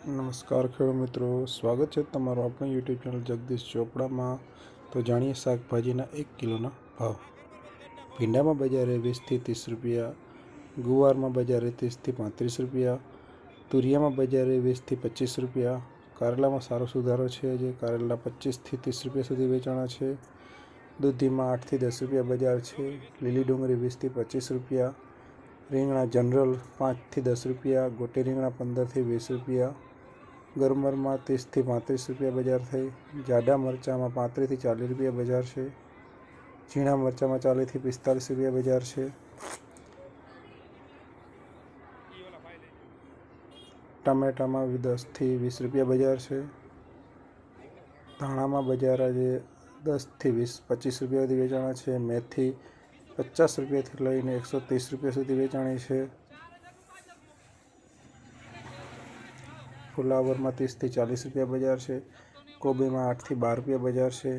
નમસ્કાર ખેડૂત મિત્રો, સ્વાગત છે તમારું આપણી યુટ્યુબ ચેનલ જગદીશ ચોપડામાં। તો જાણીએ શાકભાજીના 1 કિલોના ભાવ। ભીંડામાં બજારે 20 થી 30 રૂપિયા, ગુવારમાં બજારે 30 થી 35 રૂપિયા, તુરિયામાં બજારે 20 થી 25 રૂપિયા, કારેલામાં સારો સુધારો છે, જે કારેલા 25 થી 30 રૂપિયા સુધી વેચાણા છે। દૂધીમાં 8 થી 10 રૂપિયા બજાર છે। લીલી ડુંગળી 20 થી 25 રૂપિયા, રીંગણા જનરલ 5 થી 10 રૂપિયા, ગોટી રીંગણા 15 થી 20 રૂપિયા, ગરમરમાં 30 થી 35 રૂપિયા બજાર થઈ। જાડા મરચાંમાં 35 થી 40 રૂપિયા બજાર છે। ઝીણા મરચાંમાં 40 થી 45 રૂપિયા બજાર છે। ટામેટામાં 10 થી 20 રૂપિયા બજાર છે। ધાણામાં બજાર આજે 10 થી 25 રૂપિયા સુધી વેચાણા છે। મેથી 50 રૂપિયાથી લઈને 130 રૂપિયા સુધી વેચાણી છે। ફુલાવરમાં 30 થી 40 રૂપિયા બજાર છે। કોબીમાં 8 થી 12 રૂપિયા બજાર છે।